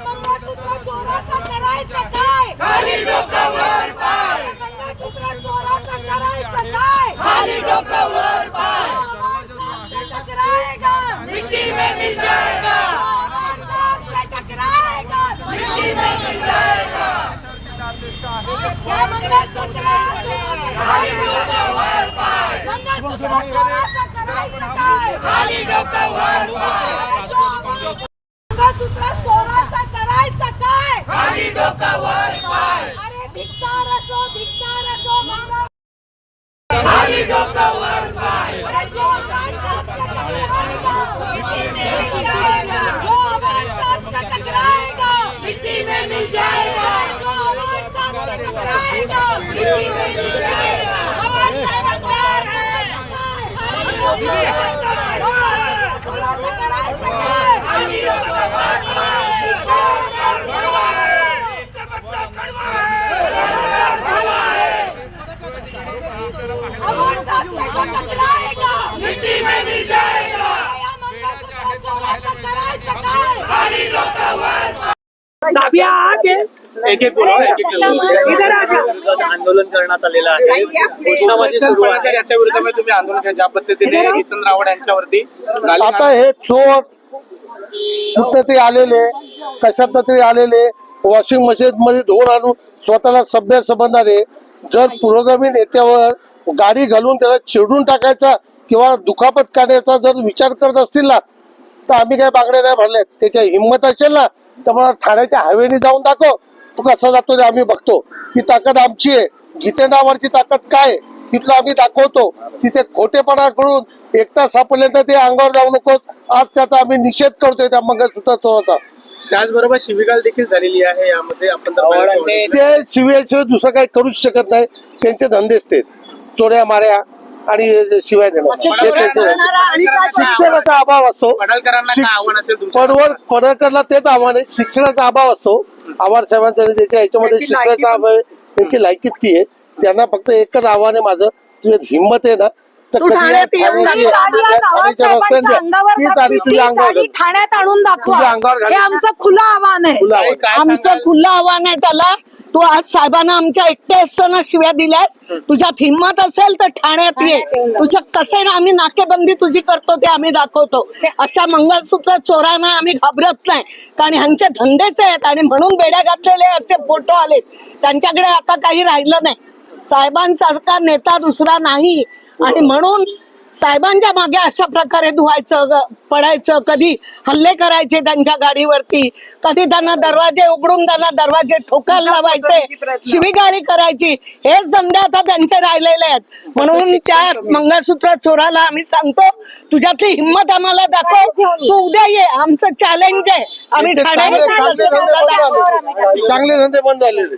मंगळसूत्र चोराचा करायचं काय? खाली डोकं वर पाय. मंगळसूत्र चोराचा करायचं काय? खाली डोकं वर पाय. टकराएगा मिट्टी में मिल जाएगा. टकराएगा मिट्टी में मिल जाएगा. क्या मंगळसूत्र खाली डोकं वर पाय. मंगळसूत्र चोराचा करायचं काय? खाली डोकं वर पाय. मंगळसूत्र चोराचा करायचं काय? खाली डोकं वर पाय. अरे धिक्कार असो मंगळ खाली डोकं वर पाय. अरे जो हमारे साथ टकराएगा मिट्टी में मिल जाएगा. जो हमारे साथ टकराएगा मिट्टी में मिल जाएगा. जो हमारे साथ टकराएगा मिट्टी में मिल जाएगा. हमारे साथ प्यार है. चोराचा करायचं काय? खाली डोकं वर पाय. हमारे साथ से जो टकराएगा मिट्टी में मिल जाएगा. मंगळसूत्र चोराचा करायचं काय? खाली डोकं वर पाय. एक आंदोलन करण्यात आलेलं आहे. घोषणाबाजी सुरू आहे. याच्या विरोधात तुम्ही आंदोलन ज्या पद्धतीने नितीन राऊत यांच्यावरती आता हे चोर कुठं ते आलेले कशात तरी आलेले वॉशिंग मशीन मध्ये धुवून आणून स्वतःला सभ्य समजणारे जर पुरोगामी नेत्यावर गाडी घालून त्याला चिडून टाकायचा किंवा दुखापत करण्याचा जर विचार करत असतील ना तर आम्ही काय बागड्या नाही भरल्यात. त्याच्या हिंमत असेल ना तर मला ठाण्याच्या हायवेने जाऊन दाखव. तू कसा जातो ते आम्ही बघतो. ही ताकद आमची आहे. गीतेंद्रावरची ताकद काय तिथलं आम्ही दाखवतो. तिथे खोटेपणा करून एकटा सापडल्यानंतर ते अंगावर जाऊ नकोस. आज त्याचा आम्ही निषेध करतोय त्या मंगळसूत्र चोराचा. त्याचबरोबर शिवीगाळ देखील झालेली आहे. यामध्ये आपण ते शिवायशिवाय दुसरं काही करूच शकत नाही. त्यांचे धंदेच ते चोऱ्या माऱ्या आणि शिवाय देणं. शिक्षणाचा अभाव असतो. पडळकरला तेच आव्हान आहे. शिक्षणाचा अभाव असतो. आव्हाड साहेबांच्या याच्यामध्ये शिक्षणाचा अभाव आहे. त्यांची लायकीत ती आहे. त्यांना फक्त एकच आव्हान आहे माझं. तुझ्यात हिंमत आहे ना तर ठाण्यात आणून दाखवा. हे आमचं खुलं आव्हान आहे. आमचं खुलं आव्हान आहे त्याला. तू आज साहेबांना आमच्या एकटे असताना शिव्या दिल्यास तुझ्यात हिंमत असेल तर ठाण्यात ये. तुझ्या कसे ना आम्ही नाकेबंदी तुझी करतो ते आम्ही दाखवतो. अशा मंगळसूत्र चोरांना आम्ही घाबरत नाही. कारण ह्यांचे धंदेच आहेत आणि म्हणून बेड्या घातलेले ह्याचे फोटो आलेत. त्यांच्याकडे आता काही राहिलं नाही. साहेबांसारखा नेता दुसरा नाही आणि म्हणून साहेबांच्या मागे अशा प्रकारे धुवायचं पडायचं. कधी हल्ले करायचे त्यांच्या गाडीवरती. कधी त्यांना दरवाजे उघडून त्यांना दरवाजे ठोकायला लावायचे. शिवीगाळी करायची. हेच धंदे आता त्यांचे राहिलेले आहेत. म्हणून त्या मंगळसूत्र चोराला आम्ही सांगतो तुझ्यातली हिंमत आम्हाला दाखव. तू उद्या ये. आमचं चॅलेंज आहे. आम्ही चांगले धंदे बंद झालेले.